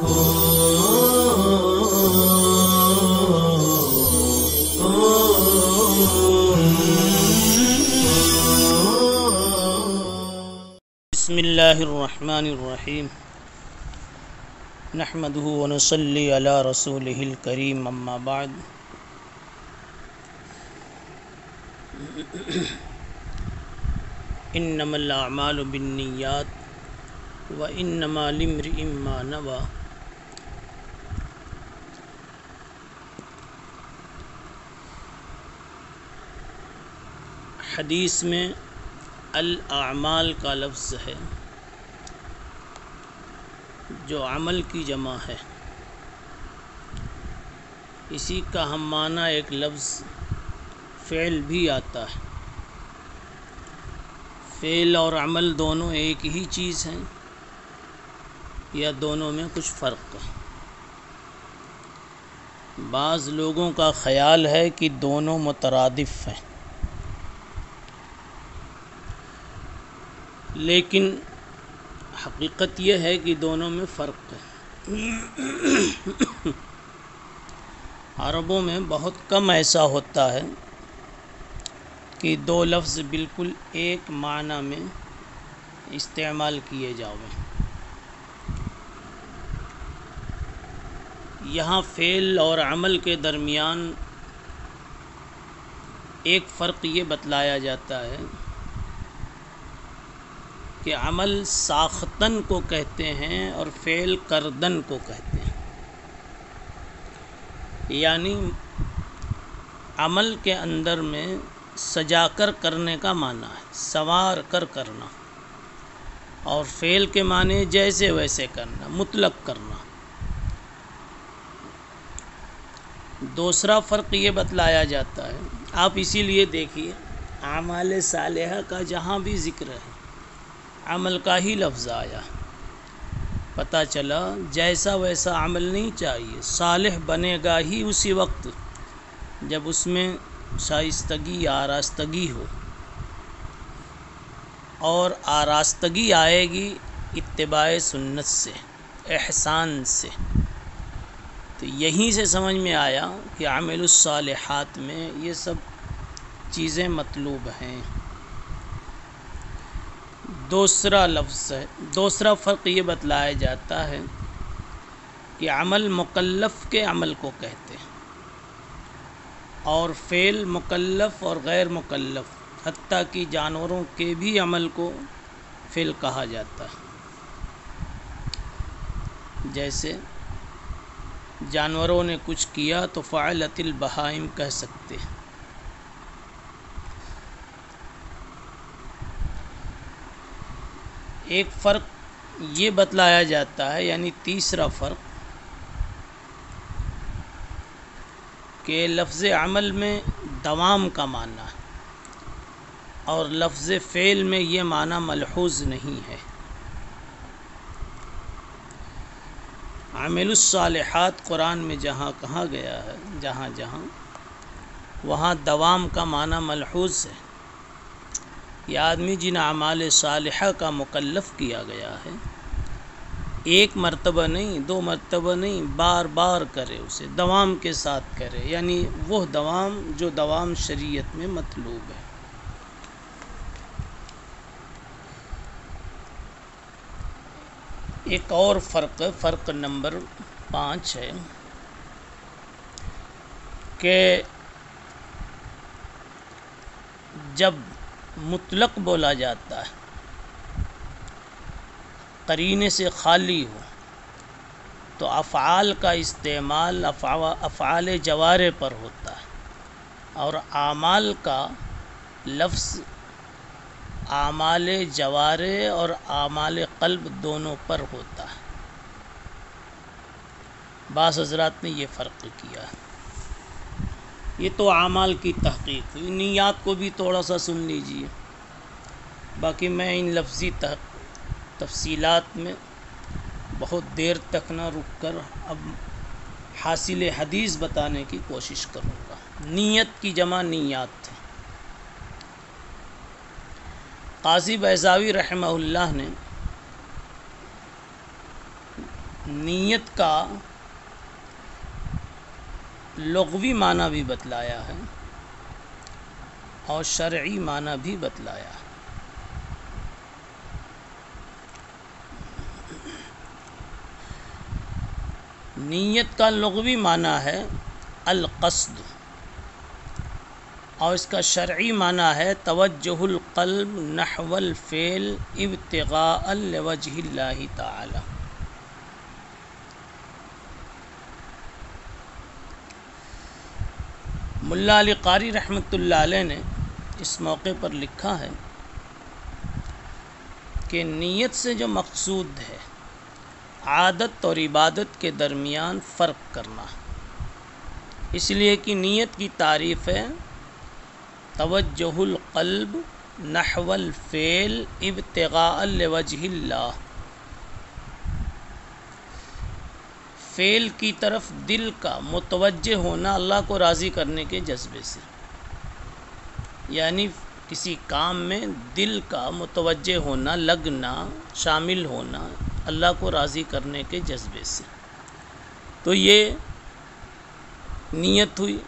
بسم اللہ الرحمن الرحیم نحمدہ ونصلی علی رسولہ الکریم اما بعد انما الاعمال بالنیات وانما لامرئ ما نوى۔ حدیث میں الاعمال کا لفظ ہے جو عمل کی جمع ہے، اسی کا ہم معنی ایک لفظ فعل بھی آتا ہے۔ فعل اور عمل دونوں ایک ہی چیز ہیں یا دونوں میں کچھ فرق ہے؟ بعض لوگوں کا خیال ہے کہ دونوں مترادف ہیں، لیکن حقیقت یہ ہے کہ دونوں میں فرق ہے۔ عربوں میں بہت کم ایسا ہوتا ہے کہ دو لفظ بالکل ایک معنی میں استعمال کیے جاویں۔ یہاں فعل اور عمل کے درمیان ایک فرق یہ بتلایا جاتا ہے کہ عمل ساختن کو کہتے ہیں اور فعل کردن کو کہتے ہیں۔ یعنی عمل کے اندر میں سجا کر کرنے کا معنی ہے، سنوار کر کرنا، اور فعل کے معنی جیسے ویسے کرنا، مطلق کرنا۔ دوسرا فرق یہ بتلایا جاتا ہے، آپ اسی لیے دیکھیے اعمال صالحہ کا جہاں بھی ذکر ہے عمل کا ہی لفظ آیا، پتہ چلا جیسا ویسا عمل نہیں چاہیے، صالح بنے گا ہی اسی وقت جب اس میں شائستگی آراستگی ہو، اور آراستگی آئے گی اتباع سنت سے، احسان سے۔ تو یہیں سے سمجھ میں آیا کہ عمل الصالحات میں یہ سب چیزیں مطلوب ہیں۔ دوسرا فرق یہ بتلایا جاتا ہے کہ عمل مکلف کے عمل کو کہتے ہیں، اور فعل مکلف اور غیر مکلف، حتیٰ کہ جانوروں کے بھی عمل کو فعل کہا جاتا ہے۔ جیسے جانوروں نے کچھ کیا تو فعلت البہائم کہہ سکتے ہیں۔ ایک فرق یہ بتلایا جاتا ہے، یعنی تیسرا فرق، کہ لفظ عمل میں دوام کا معنی ہے اور لفظ فعل میں یہ معنی ملحوظ نہیں ہے۔ عمل الصالحات قرآن میں جہاں کہا گیا ہے، جہاں وہاں دوام کا معنی ملحوظ ہے۔ یہ آدمی جن اعمال صالحہ کا مکلف کیا گیا ہے، ایک مرتبہ نہیں، دو مرتبہ نہیں، بار بار کرے، اسے دوام کے ساتھ کرے، یعنی وہ دوام جو دوام شریعت میں مطلوب ہے۔ ایک اور فرق نمبر 5 ہے کہ جب مطلق بولا جاتا ہے، قرینے سے خالی ہو، تو افعال کا استعمال افعال جوارح پر ہوتا ہے، اور اعمال کا لفظ اعمال جوارح اور اعمال قلب دونوں پر ہوتا ہے۔ بعض حضرات نے یہ فرق کیا ہے۔ یہ تو اعمال کی تحقیق ہوئی، نیات کو بھی تھوڑا سا سن لیجئے، باقی میں ان لفظی تفصیلات میں بہت دیر تک نہ رک کر اب حاصل حدیث بتانے کی کوشش کروں گا۔ نیت کی جمع نیات ہے۔ قاضی بیضاوی رحمہ اللہ نے نیت کا لغوی معنی بھی بتلایا ہے اور شرعی معنی بھی بتلایا ہے۔ نیت کا لغوی معنی ہے القصد، اور اس کا شرعی معنی ہے توجہ القلب نحو الفعل ابتغاء لوجہ اللہ تعالی۔ ملا علی قاری رحمۃ اللہ علیہ نے اس موقع پر لکھا ہے کہ نیت سے جو مقصود ہے عادت اور عبادت کے درمیان فرق کرنا، اس لیے کہ نیت کی تعریف ہے توجہ القلب نحو الفعل ابتغاء لوجہ اللہ، فعل کی طرف دل کا متوجہ ہونا اللہ کو راضی کرنے کے جذبے سے، یعنی کسی کام میں دل کا متوجہ ہونا، لگنا، شامل ہونا اللہ کو راضی کرنے کے جذبے سے، تو یہ نیت ہوئی۔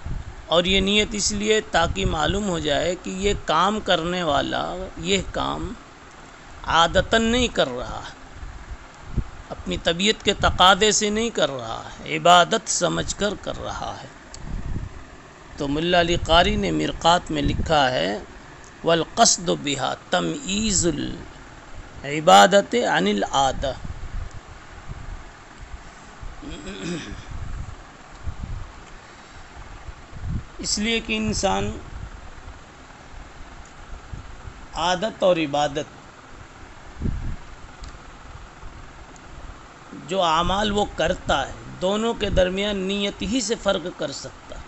اور یہ نیت اس لیے تاکہ معلوم ہو جائے کہ یہ کام کرنے والا یہ کام عادتاً نہیں کر رہا ہے، اپنی طبیعت کے تقاضے سے نہیں کر رہا ہے، عبادت سمجھ کر کر رہا ہے۔ تو ملا علی قاری نے مرقات میں لکھا ہے والقصد بها تمییز العبادت عن العادہ، اس لیے کہ انسان عادت اور عبادت جو اعمال وہ کرتا ہے دونوں کے درمیان نیت ہی سے فرق کر سکتا ہے،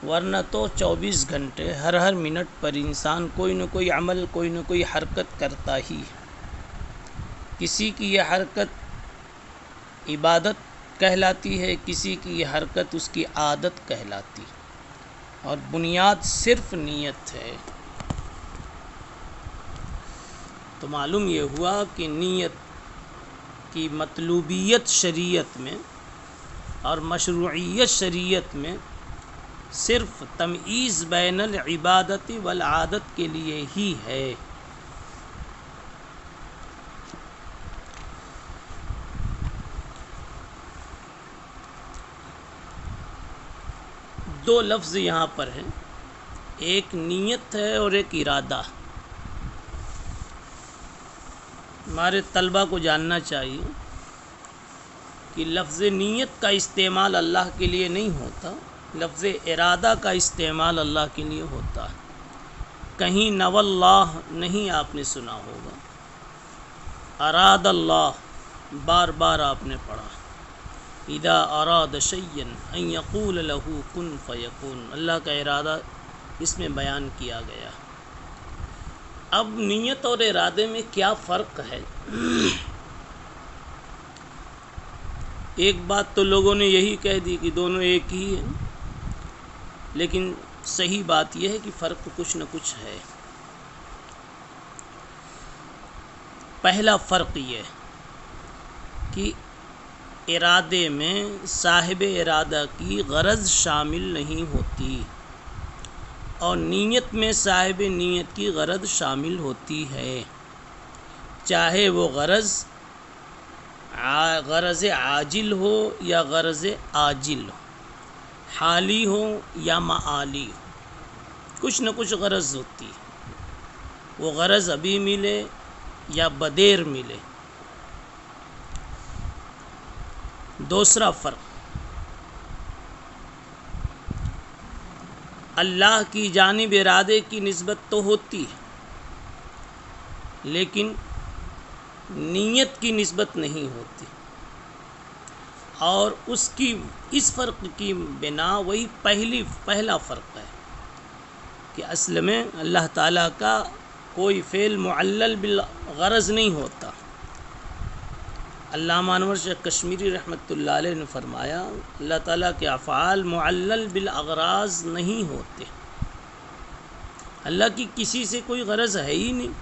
ورنہ تو 24 گھنٹے ہر منٹ پر انسان کوئی نہ کوئی عمل، کوئی نہ کوئی حرکت کرتا ہی ہے۔ کسی کی یہ حرکت عبادت کہلاتی ہے، کسی کی یہ حرکت اس کی عادت کہلاتی ہے، اور بنیاد صرف نیت ہے۔ تو معلوم یہ ہوا کہ نیت کی مطلوبیت شریعت میں اور مشروعیت شریعت میں صرف تمییز بین العبادت والعادت کے لیے ہی ہے۔ دو لفظ یہاں پر ہیں، ایک نیت ہے اور ایک ارادہ۔ ہمارے طلبہ کو جاننا چاہیے کہ لفظ نیت کا استعمال اللہ کے لیے نہیں ہوتا، لفظ ارادہ کا استعمال اللہ کے لیے ہوتا ہے۔ کہیں نوى اللہ نہیں آپ نے سنا ہوگا، اراد اللہ بار بار آپ نے پڑھا، اذا اراد شیئا ان یقول له کن فیکون، اللہ کا ارادہ اس میں بیان کیا گیا۔ اب نیت اور ارادے میں کیا فرق ہے؟ ایک بات تو لوگوں نے یہی کہہ دی کہ دونوں ایک ہی ہیں، لیکن صحیح بات یہ ہے کہ فرق کچھ نہ کچھ ہے۔ پہلا فرق یہ کہ ارادے میں صاحب ارادہ کی غرض شامل نہیں ہوتی، اور نیت میں صاحب نیت کی غرض شامل ہوتی ہے، چاہے وہ غرض عاجل ہو یا غرض آجل ہو، حالی ہو یا معالی ہو، کچھ نہ کچھ غرض ہوتی ہے، وہ غرض ابھی ملے یا بدیر ملے۔ دوسرا فرق، اللہ کی جانب ارادے کی نسبت تو ہوتی ہے لیکن نیت کی نسبت نہیں ہوتی، اور اس فرق کی بنا وہی پہلا فرق ہے کہ اصل میں اللہ تعالیٰ کا کوئی فعل معلل بالغرض نہیں ہوتا۔ علامہ انور شیخ کشمیری رحمۃ اللہ علیہ نے فرمایا اللہ تعالیٰ کے افعال معلل بالاغراض نہیں ہوتے، اللہ کی کسی سے کوئی غرض ہے ہی نہیں۔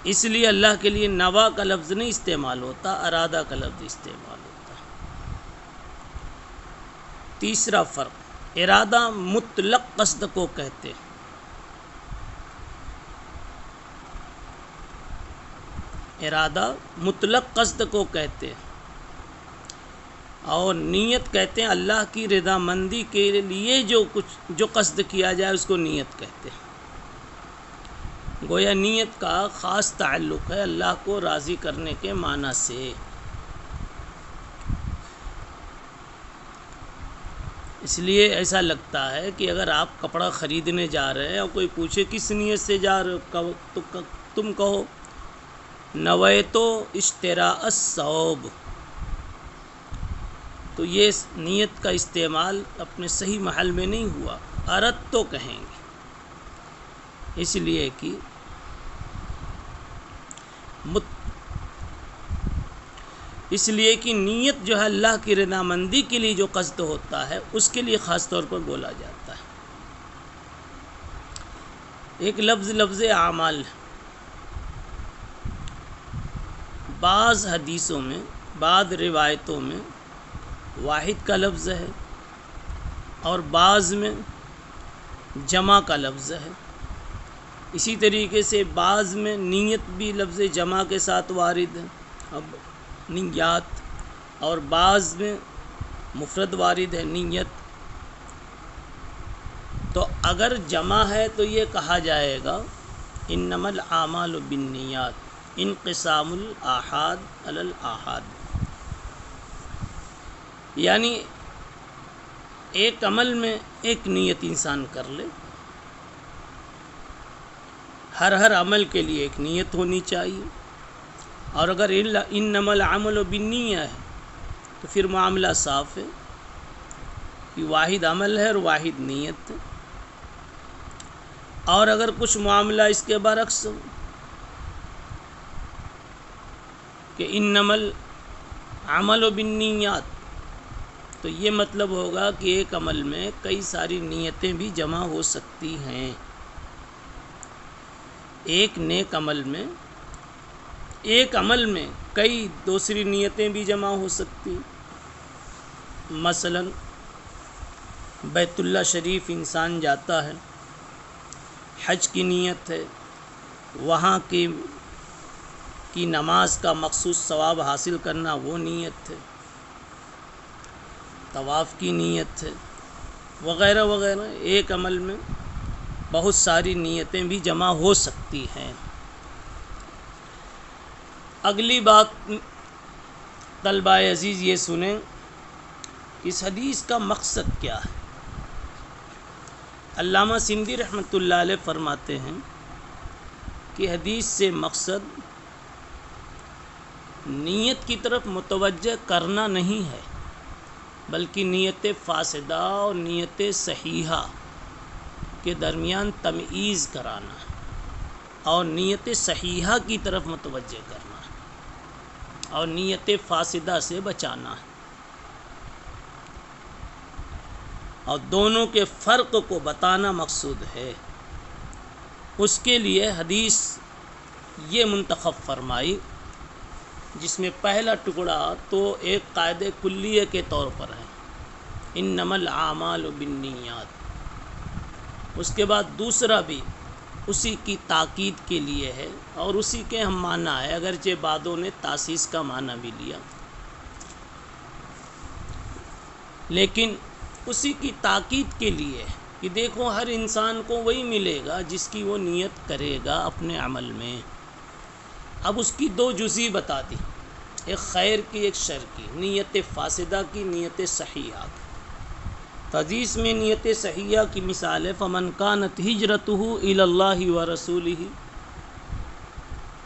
اس لیے اللہ کے لیے نوا کا لفظ نہیں استعمال ہوتا، ارادہ کا لفظ استعمال ہوتا ہے۔ تیسرا فرق، ارادہ مطلق قصد کو کہتے ہیں، ارادہ مطلق قصد کو کہتے ہیں، اور نیت کہتے ہیں اللہ کی رضامندی کے لیے جو قصد کیا جائے اس کو نیت کہتے ہیں۔ گویا نیت کا خاص تعلق ہے اللہ کو راضی کرنے کے معنی سے۔ اس لیے ایسا لگتا ہے کہ اگر آپ کپڑا خریدنے جا رہے ہیں اور کوئی پوچھے کس نیت سے جا رہے ہو تو تم کہو نویتو اشتراء الثوب، تو یہ نیت کا استعمال اپنے صحیح محل میں نہیں ہوا، اردت تو کہیں گے، اس لیے کہ نیت جو ہے اللہ کی رضامندی کے لیے جو قصد ہوتا ہے اس کے لیے خاص طور پر بولا جاتا ہے۔ ایک لفظ اعمال، بعض حدیثوں میں بعض روایتوں میں واحد کا لفظ ہے اور بعض میں جمع کا لفظ ہے، اسی طریقے سے بعض میں نیت بھی لفظ جمع کے ساتھ وارد ہے، اب نیات، اور بعض میں مفرد وارد ہے نیت۔ تو اگر جمع ہے تو یہ کہا جائے گا انما الاعمال بالنیات انقسام الاحاد علی الاحاد، یعنی ایک عمل میں ایک نیت انسان کر لے، ہر عمل کے لیے ایک نیت ہونی چاہیے، اور اگر انما العمل بالنیہ ہے تو پھر معاملہ صاف ہے کہ واحد عمل ہے اور واحد نیت ہے۔ اور اگر کچھ معاملہ اس کے برعکس ہو کہ انما العمل بالنیات، تو یہ مطلب ہوگا کہ ایک عمل میں کئی ساری نیتیں بھی جمع ہو سکتی ہیں، ایک نیک عمل میں ایک عمل میں کئی دوسری نیتیں بھی جمع ہو سکتی۔ مثلا بیت اللہ شریف انسان جاتا ہے، حج کی نیت ہے، وہاں کی نماز کا مخصوص ثواب حاصل کرنا وہ نیت ہے، طواف کی نیت ہے، وغیرہ وغیرہ، ایک عمل میں بہت ساری نیتیں بھی جمع ہو سکتی ہیں۔ اگلی بات طلبہ عزیز یہ سنیں، اس حدیث کا مقصد کیا ہے؟ علامہ سندھی رحمۃ اللہ علیہ فرماتے ہیں کہ حدیث سے مقصد نیت کی طرف متوجہ کرنا نہیں ہے، بلکہ نیت فاسدہ اور نیت صحیحہ کے درمیان تمییز کرانا ہے، اور نیت صحیحہ کی طرف متوجہ کرنا ہے اور نیت فاسدہ سے بچانا ہے، اور دونوں کے فرق کو بتانا مقصود ہے۔ اس کے لیے حدیث یہ منتخب فرمائی جس میں پہلا ٹکڑا تو ایک قاعدہ کلیہ کے طور پر ہے، انما الاعمال بالنیات، اس کے بعد دوسرا بھی اسی کی تاکید کے لیے ہے اور اسی کے ہم معنی ہے، اگرچہ بعضوں نے تاسیس کا معنی بھی لیا، لیکن اسی کی تاکید کے لیے کہ دیکھو ہر انسان کو وہی ملے گا جس کی وہ نیت کرے گا اپنے عمل میں۔ اب اس کی دو جزی بتا دی، ایک خیر کی ایک شر کی، نیت فاسدہ کی، نیت صحیحہ کی۔ حدیث میں نیت صحیحہ کی مثال ہے فمن کانت ہجرتہ الی اللہ ورسولہ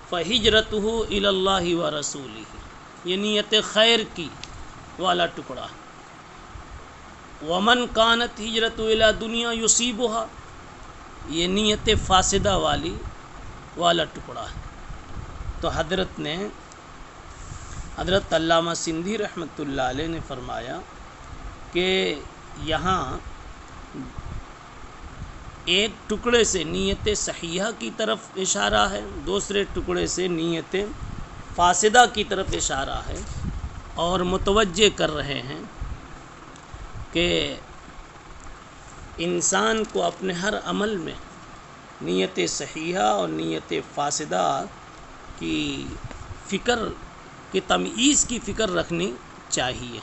فہجرتہ الی اللہ ورسولہ، یہ نیت خیر کی والا ٹکڑا۔ ومن کانت ہجرتہ الی دنیا یصیبھا، یہ نیت فاسدہ والا ٹکڑا ہے۔ تو حضرت علامہ سندھی رحمۃ اللہ علیہ نے فرمایا کہ یہاں ایک ٹکڑے سے نیت صحیحہ کی طرف اشارہ ہے، دوسرے ٹکڑے سے نیت فاسدہ کی طرف اشارہ ہے، اور متوجہ کر رہے ہیں کہ انسان کو اپنے ہر عمل میں نیت صحیحہ اور نیت فاسدہ کی فکر کی تمییز کی فکر رکھنی چاہیے۔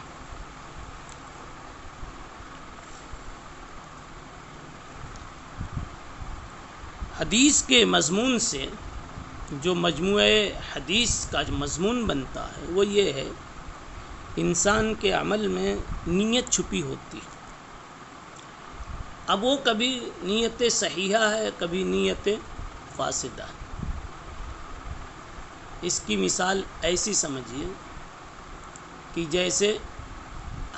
حدیث کے مضمون سے جو مجموعہ حدیث کا جو مضمون بنتا ہے وہ یہ ہے، انسان کے عمل میں نیت چھپی ہوتی ہے۔ اب وہ کبھی نیت صحیحہ ہے، کبھی نیت فاسدہ ہے۔ اس کی مثال ایسی سمجھیے کہ جیسے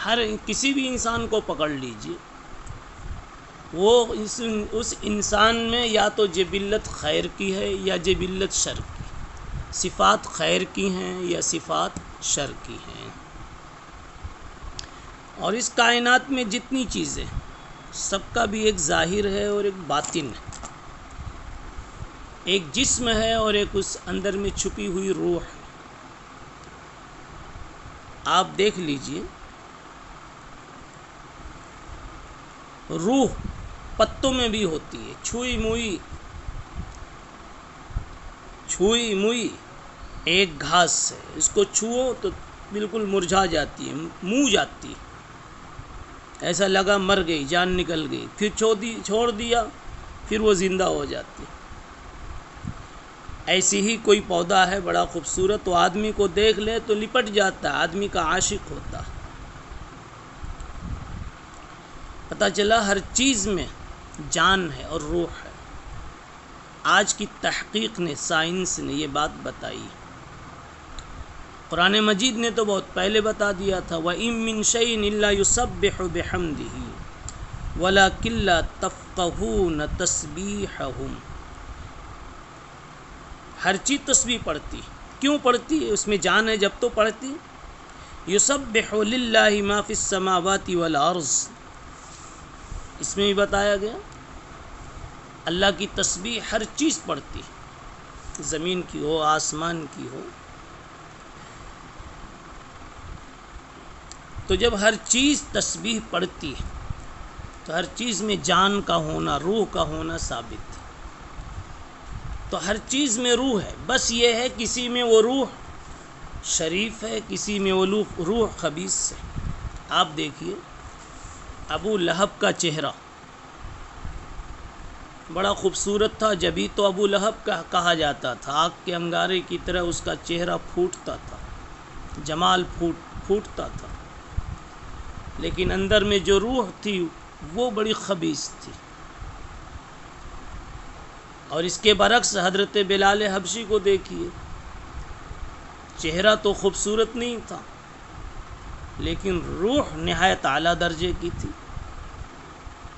ہر کسی بھی انسان کو پکڑ لیجیے، وہ اس انسان میں یا تو جبلت خیر کی ہے یا جبلت شر کی، صفات خیر کی ہیں یا صفات شر کی ہیں۔ اور اس کائنات میں جتنی چیزیں، سب کا بھی ایک ظاہر ہے اور ایک باطن ہے، ایک جسم ہے اور ایک اس اندر میں چھپی ہوئی روح ہے۔ آپ دیکھ لیجئے، روح پتوں میں بھی ہوتی ہے، چھوئی موئی ایک گھاس ہے، اس کو چھو تو بالکل مرجھا جاتی ہے، منہ جاتی ہے، ایسا لگا مر گئی، جان نکل گئی، پھر چھوڑ دیا، پھر وہ زندہ ہو جاتی ہے۔ ایسی ہی کوئی پودا ہے بڑا خوبصورت، تو آدمی کو دیکھ لے تو لپٹ جاتا ہے، آدمی کا عاشق ہوتا ہے۔ پتہ چلا ہر چیز میں جان ہے اور روح ہے۔ آج کی تحقیق نے، سائنس نے یہ بات بتائی۔ قرآن مجید نے تو بہت پہلے بتا دیا تھا، وَإِن مِّن شَيْءٍ إِلَّا يُسَبِّحُ بِحَمْدِهِ وَلَٰكِن لَّا تَفْقَهُونَ تَسْبِيحَهُمْ۔ ہر چیز تسبیح پڑھتی، کیوں پڑھتی ہے؟ اس میں جان ہے جب تو پڑھتی۔ يُسَبِّحُ لِلَّهِ مَا فِي السَّمَاوَاتِ وَالْأَرْضِ، اس میں بھی بتایا گیا اللہ کی تسبیح ہر چیز پڑھتی، زمین کی ہو، آسمان کی ہو۔ تو جب ہر چیز تسبیح پڑھتی ہے تو ہر چیز میں جان کا ہونا، روح کا ہونا ثابت ہے۔ تو ہر چیز میں روح ہے، بس یہ ہے کسی میں وہ روح شریف ہے، کسی میں وہ روح خبیث ہے۔ آپ دیکھیے ابو لہب کا چہرہ بڑا خوبصورت تھا، جبھی تو ابو لہب کا کہا جاتا تھا، آگ کے انگارے کی طرح اس کا چہرہ پھوٹتا تھا، جمال پھوٹتا تھا، لیکن اندر میں جو روح تھی وہ بڑی خبیث تھی۔ اور اس کے برعکس حضرت بلال حبشی کو دیکھیے، چہرہ تو خوبصورت نہیں تھا لیکن روح نہایت اعلیٰ درجے کی تھی۔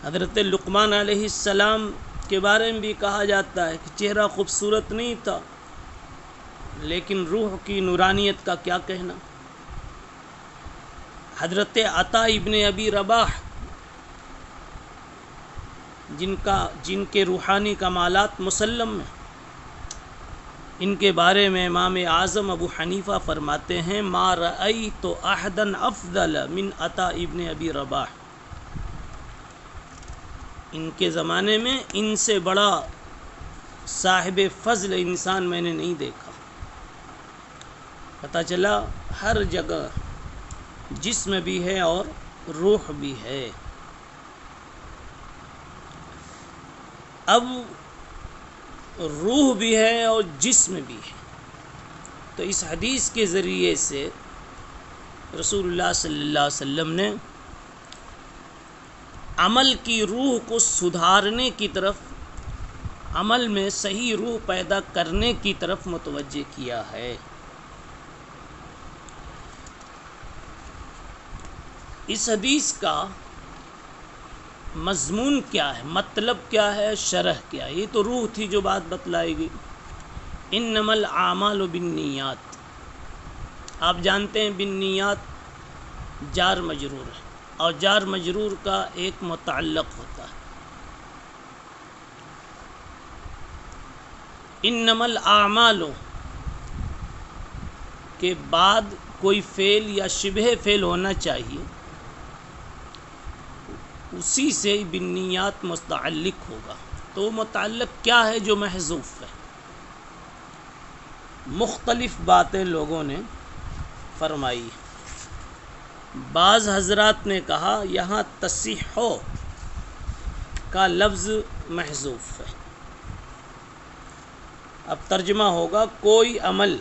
حضرت لقمان علیہ السلام کے بارے میں بھی کہا جاتا ہے کہ چہرہ خوبصورت نہیں تھا لیکن روح کی نورانیت کا کیا کہنا۔ حضرت عطا ابن ابی رباح جن کے روحانی کمالات مسلم ہیں، ان کے بارے میں امام اعظم ابو حنیفہ فرماتے ہیں، ما رأیت احدا افضل من عطا ابن ابی رباح، ان کے زمانے میں ان سے بڑا صاحب فضل انسان میں نے نہیں دیکھا۔ پتہ چلا ہر جگہ جسم بھی ہے اور روح بھی ہے۔ اب روح بھی ہے اور جسم بھی ہے، تو اس حدیث کے ذریعے سے رسول اللہ صلی اللہ علیہ وسلم نے عمل کی روح کو سدھارنے کی طرف، عمل میں صحیح روح پیدا کرنے کی طرف متوجہ کیا ہے۔ اس حدیث کا مضمون کیا ہے، مطلب کیا ہے، شرح کیا ہے؟ یہ تو روح تھی جو بات بتلائی گئی، انما الاعمال بالنیات۔ آپ جانتے ہیں بالنیات جار مجرور ہے، اور جار مجرور کا ایک متعلق ہوتا ہے۔ انما الاعمال کے بعد کوئی فعل یا شبہ فعل ہونا چاہیے، اسی سے بالنیات متعلق ہوگا۔ تو وہ متعلق کیا ہے جو محذوف ہے؟ مختلف باتیں لوگوں نے فرمائی۔ بعض حضرات نے کہا یہاں تصیح کا لفظ محذوف ہے۔ اب ترجمہ ہوگا کوئی عمل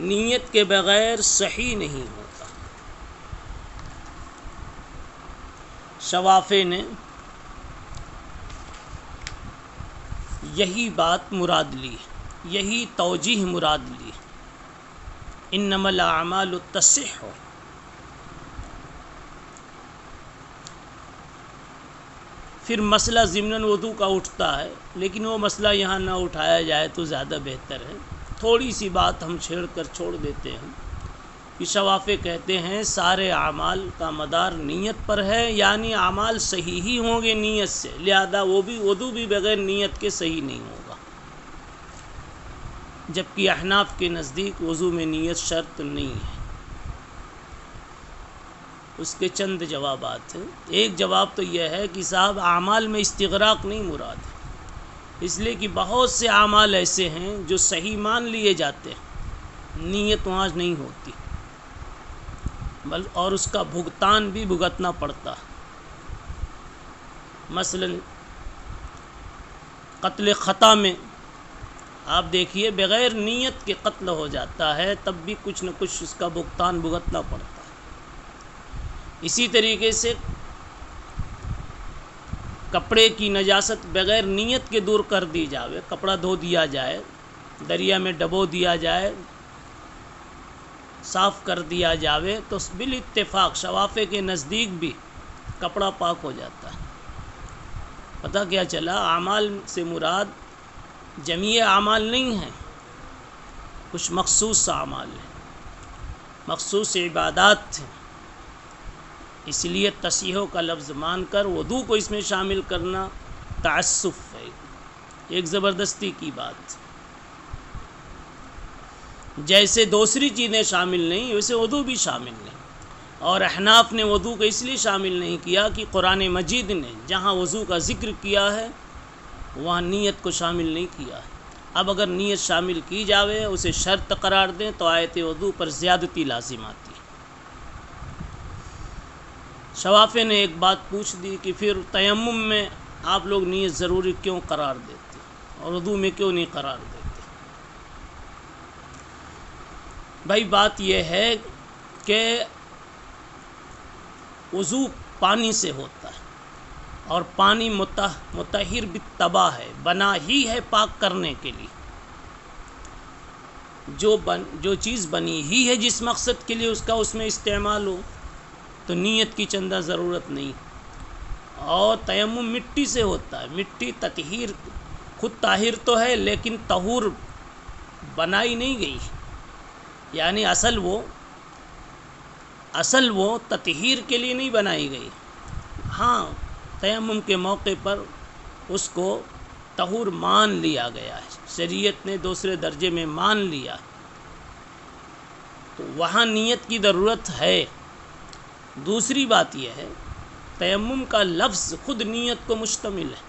نیت کے بغیر صحیح نہیں ہوتا۔ شوافے نے یہی بات مراد لی، یہی توجیہ مراد لی، انما الاعمال تصح۔ پھر مسئلہ ضمن وضو کا اٹھتا ہے، لیکن وہ مسئلہ یہاں نہ اٹھایا جائے تو زیادہ بہتر ہے۔ تھوڑی سی بات ہم چھیڑ کر چھوڑ دیتے ہیں کہ شوافے کہتے ہیں سارے اعمال کا مدار نیت پر ہے، یعنی اعمال صحیح ہی ہوں گے نیت سے، لہذا وہ بھی وضو بھی بغیر نیت کے صحیح نہیں ہوگا۔ جبکہ احناف کے نزدیک وضو میں نیت شرط نہیں ہے۔ اس کے چند جوابات ہیں۔ ایک جواب تو یہ ہے کہ صاحب اعمال میں استغراق نہیں مراد ہے، اس لیے کہ بہت سے اعمال ایسے ہیں جو صحیح مان لیے جاتے ہیں، نیت وہاں نہیں ہوتی، اور اس کا بھگتان بھی بھگتنا پڑتا۔ مثلا قتل خطا میں آپ دیکھیے بغیر نیت کے قتل ہو جاتا ہے، تب بھی کچھ نہ کچھ اس کا بھگتان بھگتنا پڑتا ہے۔ اسی طریقے سے کپڑے کی نجاست بغیر نیت کے دور کر دی جائے، کپڑا دھو دیا جائے، دریا میں ڈبو دیا جائے، صاف کر دیا جاوے، تو بالاتفاق شوافے کے نزدیک بھی کپڑا پاک ہو جاتا ہے۔ پتہ کیا چلا؟ اعمال سے مراد جمیع اعمال نہیں ہیں، کچھ مخصوص اعمال ہیں، مخصوص عبادات ہیں۔ اس لیے تصحیح کا لفظ مان کر وضو کو اس میں شامل کرنا تعسف ہے، ایک زبردستی کی بات۔ جیسے دوسری چیزیں شامل نہیں، ویسے وضو بھی شامل نہیں۔ اور احناف نے وضو کو اس لیے شامل نہیں کیا کہ قرآن مجید نے جہاں وضو کا ذکر کیا ہے وہاں نیت کو شامل نہیں کیا ہے۔ اب اگر نیت شامل کی جاوے، اسے شرط قرار دیں، تو آیت وضو پر زیادتی لازم آتی ہے۔ شوافے نے ایک بات پوچھ دی کہ پھر تیمم میں آپ لوگ نیت ضروری کیوں قرار دیتے اور وضو میں کیوں نہیں قرار دیتے؟ بھائی بات یہ ہے کہ وضو پانی سے ہوتا ہے، اور پانی مطہر بالطبع ہے، بنا ہی ہے پاک کرنے کے لیے۔ جو چیز بنی ہی ہے جس مقصد کے لیے اس کا اس میں استعمال ہو، تو نیت کی چندہ ضرورت نہیں۔ اور تیمم مٹی سے ہوتا ہے، مٹی تطہیر خود طاہر تو ہے، لیکن طہور بنائی نہیں گئی، یعنی اصل وہ تطہیر کے لیے نہیں بنائی گئی۔ ہاں تیمم کے موقع پر اس کو طہور مان لیا گیا ہے، شریعت نے دوسرے درجے میں مان لیا، تو وہاں نیت کی ضرورت ہے۔ دوسری بات یہ ہے تیمم کا لفظ خود نیت کو مشتمل ہے۔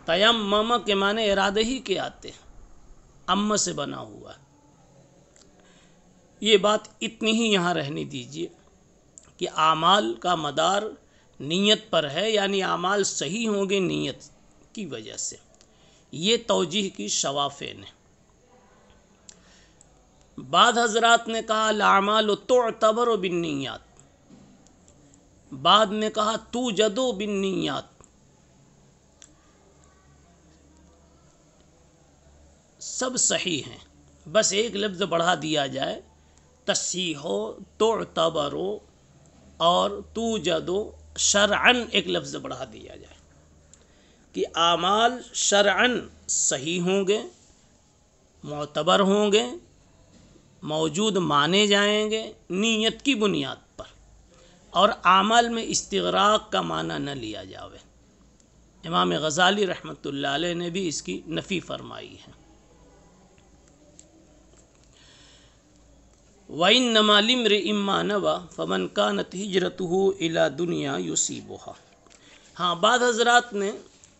تیمم کے معنی ارادہ ہی کے آتے ہیں، ام سے بنا ہوا ہے۔ یہ بات اتنی ہی یہاں رہنے دیجیے کہ اعمال کا مدار نیت پر ہے، یعنی اعمال صحیح ہوں گے نیت کی وجہ سے۔ یہ توجیہ کی شوافے نے۔ بعض حضرات نے کہا الاعمال تعتبر بالنیات، بعد میں کہا توجد بالنیات۔ سب صحیح ہیں، بس ایک لفظ بڑھا دیا جائے، تصحیح تعتبر اور توجد شرعن ایک لفظ بڑھا دیا جائے کہ اعمال شرعن صحیح ہوں گے، معتبر ہوں گے، موجود مانے جائیں گے نیت کی بنیاد پر، اور اعمال میں استغراق کا معنی نہ لیا جاوے۔ امام غزالی رحمۃ اللہ علیہ نے بھی اس کی نفی فرمائی ہے۔ وَإِنَّمَا لِامْرِئٍ مَّا نَوَىٰ فَمَنْ كَانَتْ هِجْرَتُهُ إِلَىٰ دُنْيَا يُصِيبُهَا۔ ہاں بعض حضرات نے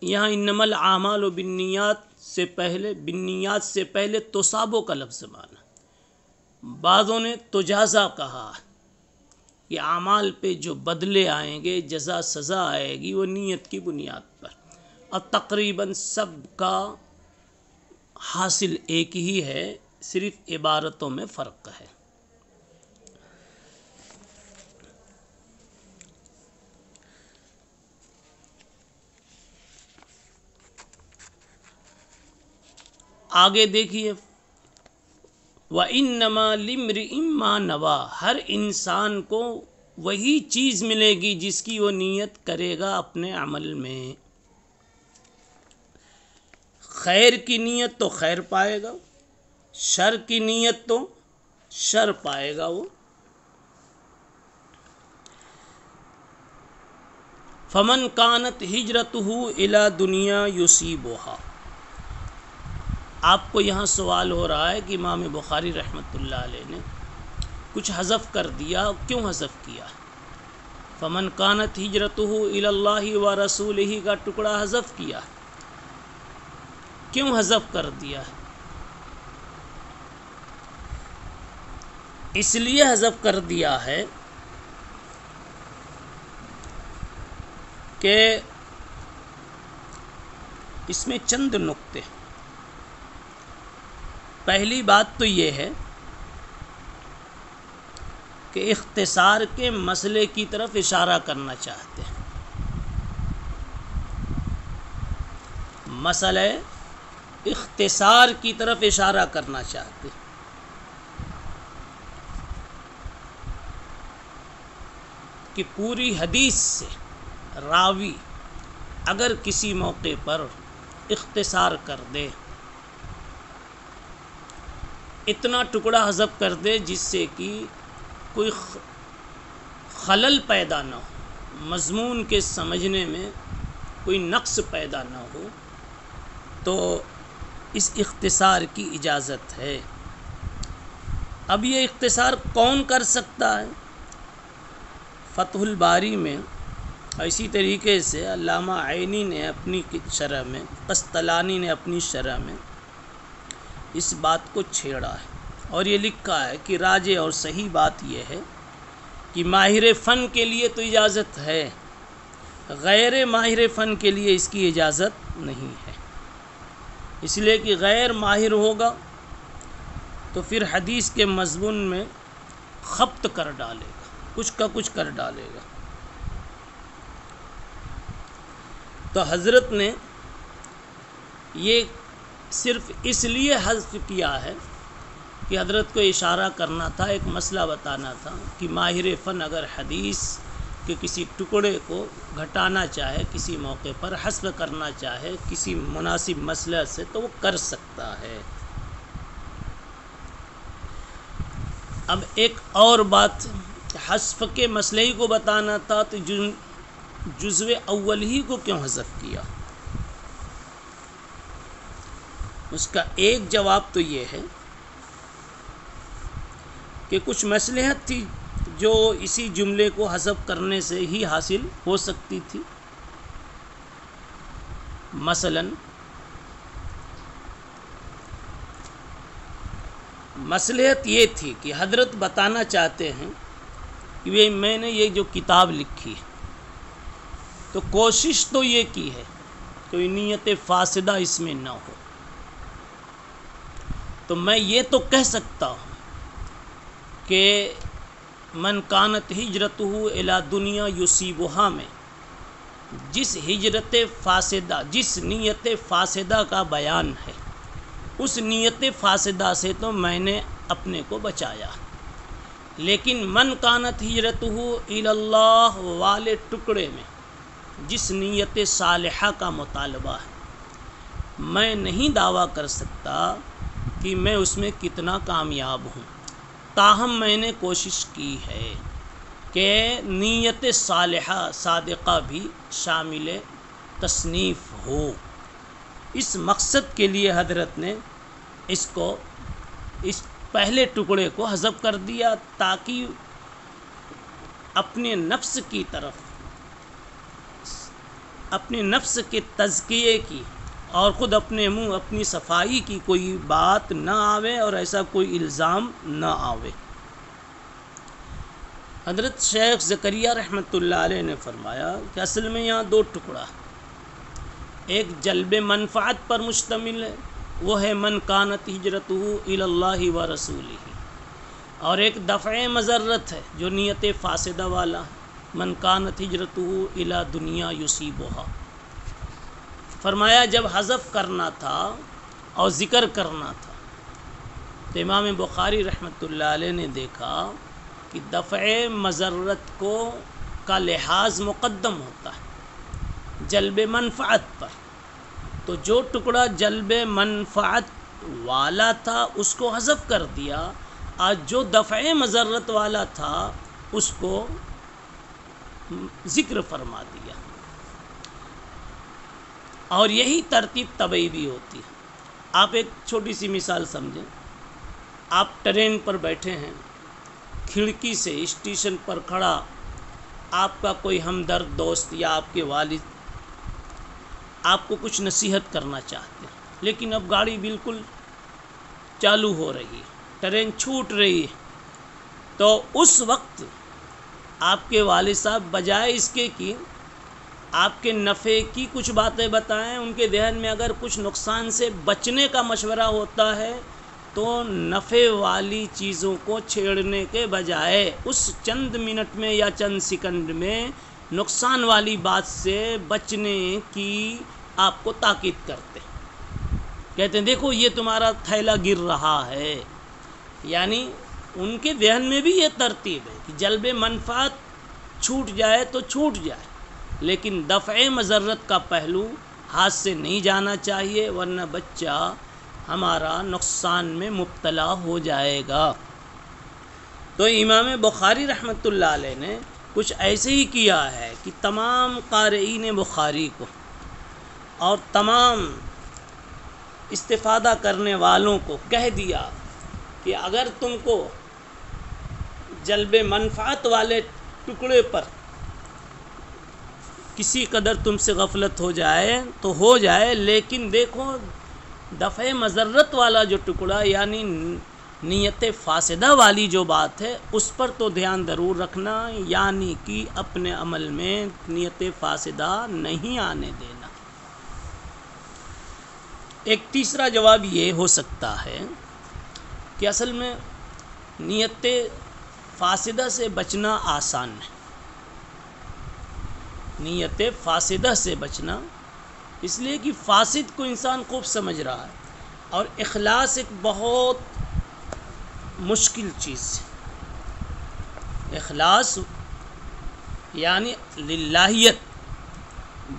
یہاں انما الاعمال بالنیات سے پہلے بالنیات سے پہلے تصابو کا لفظ مانا، بعضوں نے تجازا کہا، یہ اعمال پہ جو بدلے آئیں گے، جزا سزا آئے گی، وہ نیت کی بنیاد پر، اور تقریباً سب کا حاصل ایک ہی ہے، صرف عبارتوں میں فرق ہے۔ آگے دیکھیے، وَإِنَّمَا لِامْرِئٍ مَّا نَوَىٰ، ہر انسان کو وہی چیز ملے گی جس کی وہ نیت کرے گا اپنے عمل میں۔ خیر کی نیت تو خیر پائے گا، شر کی نیت تو شر پائے گا وہ۔ فَمَنْ كَانَتْ هِجْرَتُهُ إِلَىٰ دُنْيَا يُصِيبُهَا۔ آپ کو یہاں سوال ہو رہا ہے کہ امام بخاری رحمۃ اللہ علیہ نے کچھ حذف کر دیا، کیوں حذف کیا؟ فمن کانت ہجرتہ الی اللہ ورسولہ کا ٹکڑا حذف کیا، کیوں حذف کر دیا؟ اس لیے حذف کر دیا ہے کہ اس میں چند نقطے۔ پہلی بات تو یہ ہے کہ اختصار کے مسئلے کی طرف اشارہ کرنا چاہتے ہیں۔ مسئلہ اختصار کی طرف اشارہ کرنا چاہتے ہیں کہ پوری حدیث سے راوی اگر کسی موقع پر اختصار کر دے، اتنا ٹکڑا حذف کر دے جس سے کہ کوئی خلل پیدا نہ ہو، مضمون کے سمجھنے میں کوئی نقص پیدا نہ ہو، تو اس اختصار کی اجازت ہے۔ اب یہ اختصار کون کر سکتا ہے؟ فتح الباری میں، اسی طریقے سے علامہ عینی نے اپنی شرح میں، قسطلانی نے اپنی شرح میں اس بات کو چھیڑا ہے، اور یہ لکھا ہے کہ راجح اور صحیح بات یہ ہے کہ ماہر فن کے لیے تو اجازت ہے، غیر ماہر فن کے لیے اس کی اجازت نہیں ہے، اس لیے کہ غیر ماہر ہوگا تو پھر حدیث کے مضمون میں خبط کر ڈالے گا، کچھ کا کچھ کر ڈالے گا۔ تو حضرت نے یہ صرف اس لیے حذف کیا ہے کہ حضرت کو اشارہ کرنا تھا، ایک مسئلہ بتانا تھا کہ ماہر فن اگر حدیث کے کسی ٹکڑے کو گھٹانا چاہے، کسی موقع پر حذف کرنا چاہے کسی مناسب مسئلہ سے، تو وہ کر سکتا ہے۔ اب ایک اور بات، حذف کے مسئلے ہی کو بتانا تھا تو جزو اول ہی کو کیوں حذف کیا؟ اس کا ایک جواب تو یہ ہے کہ کچھ مصلحت تھی جو اسی جملے کو حذف کرنے سے ہی حاصل ہو سکتی تھی۔ مثلا مصلحت یہ تھی کہ حضرت بتانا چاہتے ہیں کہ میں نے یہ جو کتاب لکھی ہے تو کوشش تو یہ کی ہے کوئی نیت فاسدہ اس میں نہ ہو، تو میں یہ تو کہہ سکتا ہوں کہ من کانت ہجرتہ الی دنیا یصیبھا میں جس ہجرت فاسدہ، جس نیت فاسدہ کا بیان ہے، اس نیت فاسدہ سے تو میں نے اپنے کو بچایا، لیکن من کانت ہجرتہ الی اللہ والے ٹکڑے میں جس نیت صالحہ کا مطالبہ ہے، میں نہیں دعویٰ کر سکتا کہ میں اس میں کتنا کامیاب ہوں، تاہم میں نے کوشش کی ہے کہ نیت صالحہ صادقہ بھی شامل تصنیف ہو۔ اس مقصد کے لیے حضرت نے اس پہلے ٹکڑے کو حذف کر دیا تاکہ اپنے نفس کی طرف، اپنے نفس کے تزکیے کی اور خود اپنے منہ اپنی صفائی کی کوئی بات نہ آوے اور ایسا کوئی الزام نہ آوے۔ حضرت شیخ زکریا رحمۃ اللہ علیہ نے فرمایا کہ اصل میں یہاں دو ٹکڑا، ایک جلب منفعت پر مشتمل ہے، وہ ہے من کانت ہجرتہ الی اللہ و رسولہ، اور ایک دفع مضرت ہے جو نیت فاسدہ والا ہے، من کانت ہجرتہ الی دنیا یصیبھا۔ فرمایا جب حذف کرنا تھا اور ذکر کرنا تھا تو امام بخاری رحمۃ اللہ علیہ نے دیکھا کہ دفع مضرت کا لحاظ مقدم ہوتا ہے جلب منفعت پر، تو جو ٹکڑا جلب منفعت والا تھا اس کو حذف کر دیا، اور جو دفع مضرت والا تھا اس کو ذکر فرما دیا۔ اور یہی ترتیب طبعی بھی ہوتی ہے۔ آپ ایک چھوٹی سی مثال سمجھیں، آپ ٹرین پر بیٹھے ہیں، کھڑکی سے اسٹیشن پر کھڑا آپ کا کوئی ہمدرد دوست یا آپ کے والد آپ کو کچھ نصیحت کرنا چاہتے ہیں، لیکن اب گاڑی بالکل چالو ہو رہی ہے، ٹرین چھوٹ رہی ہے، تو اس وقت آپ کے والد صاحب بجائے اس کے کہ آپ کے نفع کی کچھ باتیں بتائیں، ان کے ذہن میں اگر کچھ نقصان سے بچنے کا مشورہ ہوتا ہے تو نفع والی چیزوں کو چھیڑنے کے بجائے اس چند منٹ میں یا چند سیکنڈ میں نقصان والی بات سے بچنے کی آپ کو تاکید کرتے ہیں، کہتے ہیں دیکھو یہ تمہارا تھیلا گر رہا ہے۔ یعنی ان کے ذہن میں بھی یہ ترتیب ہے کہ جلب منفعت چھوٹ جائے تو چھوٹ جائے، لیکن دفع مضرت کا پہلو ہاتھ سے نہیں جانا چاہیے، ورنہ بچہ ہمارا نقصان میں مبتلا ہو جائے گا۔ تو امام بخاری رحمۃ اللہ علیہ نے کچھ ایسے ہی کیا ہے کہ تمام قارئین بخاری کو اور تمام استفادہ کرنے والوں کو کہہ دیا کہ اگر تم کو جلب منفعت والے ٹکڑے پر کسی قدر تم سے غفلت ہو جائے تو ہو جائے، لیکن دیکھو دفع مضرت والا جو ٹکڑا یعنی نیت فاسدہ والی جو بات ہے اس پر تو دھیان ضرور رکھنا، یعنی کہ اپنے عمل میں نیت فاسدہ نہیں آنے دینا۔ ایک تیسرا جواب یہ ہو سکتا ہے کہ اصل میں نیت فاسدہ سے بچنا آسان ہے، نیت فاسدہ سے بچنا اس لیے کہ فاسد کو انسان خوب سمجھ رہا ہے، اور اخلاص ایک بہت مشکل چیز ہے۔ اخلاص یعنی للہیت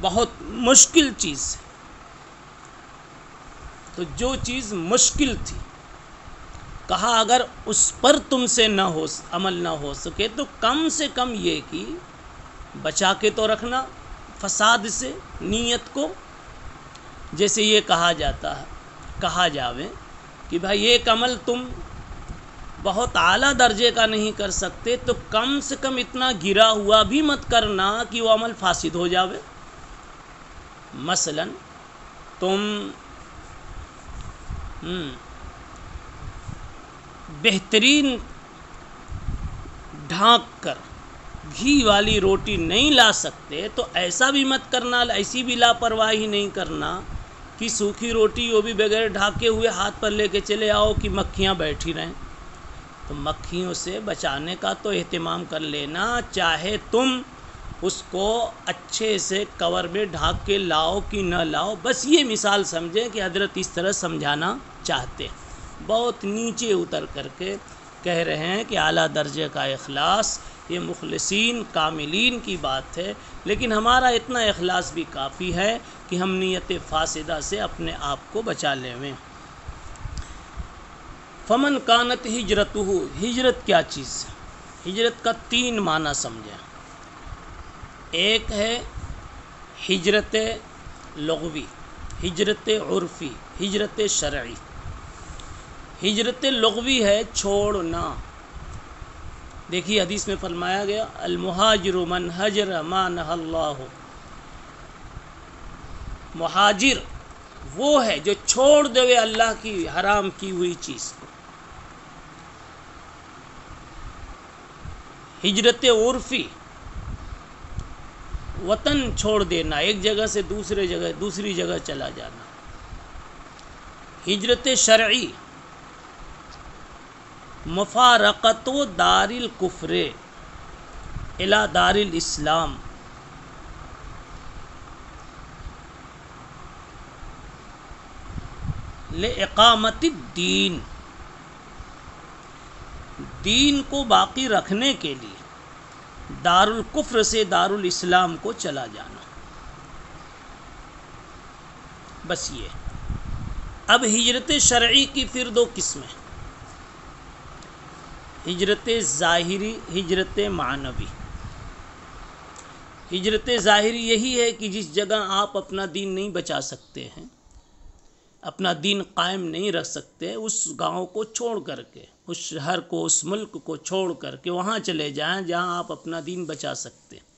بہت مشکل چیز ہے، تو جو چیز مشکل تھی کہا اگر اس پر تم سے عمل نہ ہو سکے تو کم سے کم یہ کہ بچا کے تو رکھنا فساد سے نیت کو۔ جیسے یہ کہا جاوے کہ بھائی ایک عمل تم بہت اعلیٰ درجے کا نہیں کر سکتے تو کم سے کم اتنا گرا ہوا بھی مت کرنا کہ وہ عمل فاسد ہو جاوے۔ مثلا تم بہترین ڈھانک کر گھی والی روٹی نہیں لا سکتے تو ایسا بھی مت کرنا، ایسی بھی لاپرواہی نہیں کرنا کہ سوکھی روٹی وہ بھی بغیر ڈھاکے ہوئے ہاتھ پر لے کے چلے آؤ کہ مکھیاں بیٹھی رہیں۔ تو مکھیوں سے بچانے کا تو اہتمام کر لینا، چاہے تم اس کو اچھے سے کور میں ڈھانک کے لاؤ کہ نہ لاؤ۔ بس یہ مثال سمجھیں کہ حضرت اس طرح سمجھانا چاہتے ہیں، بہت نیچے اتر کر کے کہہ رہے ہیں کہ اعلیٰ درجے کا اخلاص یہ مخلصین کاملین کی بات ہے، لیکن ہمارا اتنا اخلاص بھی کافی ہے کہ ہم نیت فاسدہ سے اپنے آپ کو بچا لیں۔ فمن کانت ہجرتہ، ہجرت کیا چیز ہے؟ ہجرت کا 3 معنی سمجھیں۔ ایک ہے ہجرت لغوی، ہجرت عرفی، ہجرت شرعی۔ ہجرت لغوی ہے چھوڑنا۔ دیکھیے حدیث میں فرمایا گیا المہاجر من ہجر ما نہی اللہ، مہاجر وہ ہے جو چھوڑ دے اللہ کی حرام کی ہوئی چیز کو۔ ہجرت عرفی وطن چھوڑ دینا، ایک جگہ سے دوسری جگہ چلا جانا۔ ہجرت شرعی مفارقت دار الکفر الی دار الاسلام، لإقامت الدین، دین کو باقی رکھنے کے لیے دار الکفر سے دار الاسلام کو چلا جانا۔ بس یہ۔ اب ہجرت شرعی کی پھر دو قسمیں، ہجرت ظاہری، ہجرت معنوی۔ ہجرت ظاہری یہی ہے کہ جس جگہ آپ اپنا دین نہیں بچا سکتے ہیں، اپنا دین قائم نہیں رکھ سکتے، اس گاؤں کو چھوڑ کر کے، اس شہر کو، اس ملک کو چھوڑ کر کے وہاں چلے جائیں جہاں آپ اپنا دین بچا سکتے ہیں۔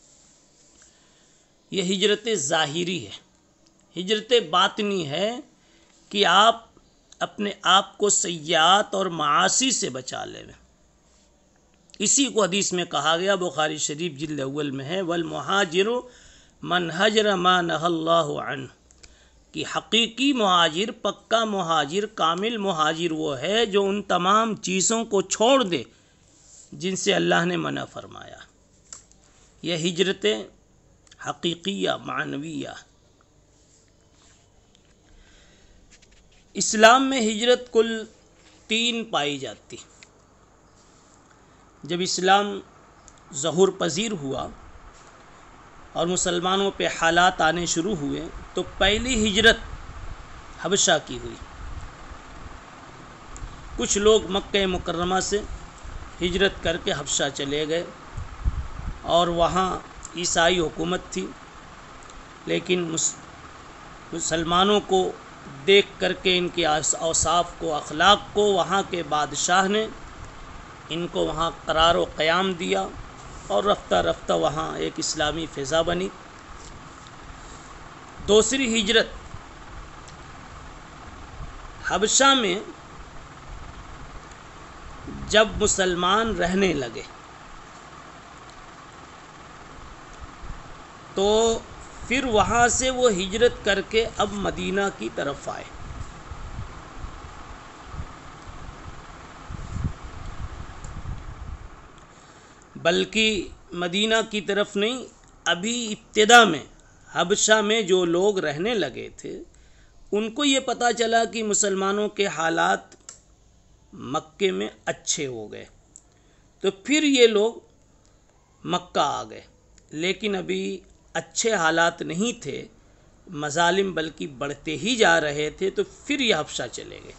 یہ ہجرت ظاہری ہے۔ ہجرت باطنی ہے کہ آپ اپنے آپ کو سیئات اور معاصی سے بچا لیں۔ اسی کو حدیث میں کہا گیا، بخاری شریف جلد اول میں ہے والمہاجر من ہجر ما نہی اللہ عنہ، کہ حقیقی مہاجر، پکا مہاجر، کامل مہاجر وہ ہے جو ان تمام چیزوں کو چھوڑ دے جن سے اللہ نے منع فرمایا۔ یہ ہجرت حقیقیہ معنویہ۔ اسلام میں ہجرت کل 3 پائی جاتی۔ جب اسلام ظہور پذیر ہوا اور مسلمانوں پہ حالات آنے شروع ہوئے تو پہلی ہجرت حبشہ کی ہوئی۔ کچھ لوگ مکہ مکرمہ سے ہجرت کر کے حبشہ چلے گئے اور وہاں عیسائی حکومت تھی، لیکن مسلمانوں کو دیکھ کر کے ان کے اوصاف کو، اخلاق کو، وہاں کے بادشاہ نے ان کو وہاں قرار و قیام دیا اور رفتہ رفتہ وہاں ایک اسلامی فضا بنی۔ دوسری ہجرت حبشہ میں جب مسلمان رہنے لگے تو پھر وہاں سے وہ ہجرت کر کے اب مدینہ کی طرف آئے۔ بلکہ مدینہ کی طرف نہیں، ابھی ابتدا میں حبشہ میں جو لوگ رہنے لگے تھے ان کو یہ پتہ چلا کہ مسلمانوں کے حالات مکے میں اچھے ہو گئے، تو پھر یہ لوگ مکہ آ گئے، لیکن ابھی اچھے حالات نہیں تھے، مظالم بلکہ بڑھتے ہی جا رہے تھے، تو پھر یہ حبشہ چلے گئے۔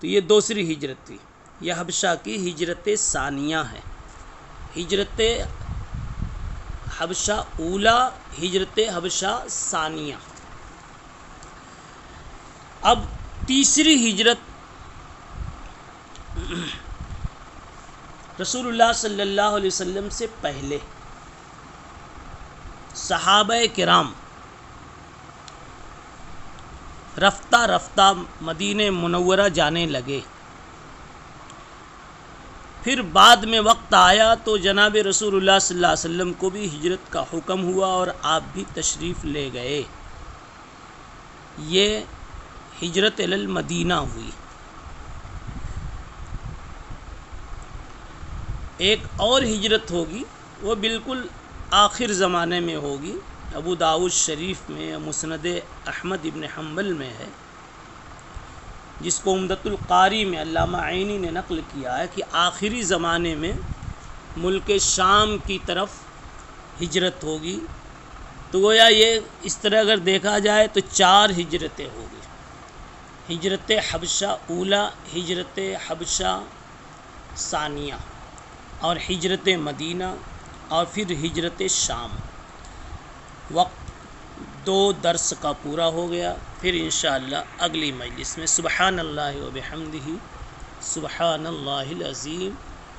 تو یہ دوسری ہجرت تھی، یہ حبشہ کی ہجرت ثانیہ ہے۔ ہجرت حبشہ اولا، ہجرت حبشہ ثانیہ۔ اب تیسری ہجرت رسول اللہ صلی اللہ علیہ وسلم سے پہلے صحابہ کرام رفتہ رفتہ مدینہ منورہ جانے لگے، پھر بعد میں وقت آیا تو جناب رسول اللہ صلی اللہ علیہ وسلم کو بھی ہجرت کا حکم ہوا اور آپ بھی تشریف لے گئے۔ یہ ہجرت الی المدینہ ہوئی۔ ایک اور ہجرت ہوگی، وہ بالکل آخر زمانے میں ہوگی، ابو داؤد شریف میں، مسند احمد ابن حنبل میں ہے، جس کو عمدۃ القاری میں علامہ عینی نے نقل کیا ہے کہ آخری زمانے میں ملک شام کی طرف ہجرت ہوگی۔ تو گویا یہ اس طرح اگر دیکھا جائے تو 4 ہجرتیں ہوگی، ہجرت حبشہ اولا، ہجرت حبشہ ثانیہ، اور ہجرت مدینہ، اور پھر ہجرت شام۔ وقت 2 درس کا پورا ہو گیا. پھر انشاءاللہ اگلی مجلس میں سبحان اللہ و بحمدہ سبحان اللہ العظیم.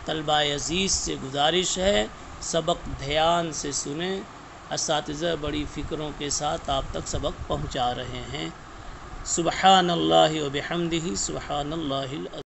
طلبہ عزیز سے گزارش ہے سبق دھیان سے سنیں. اساتذہ بڑی فکروں کے ساتھ آپ تک سبق پہنچا رہے ہیں. سبحان اللہ و بحمدہ سبحان اللہ العظیم.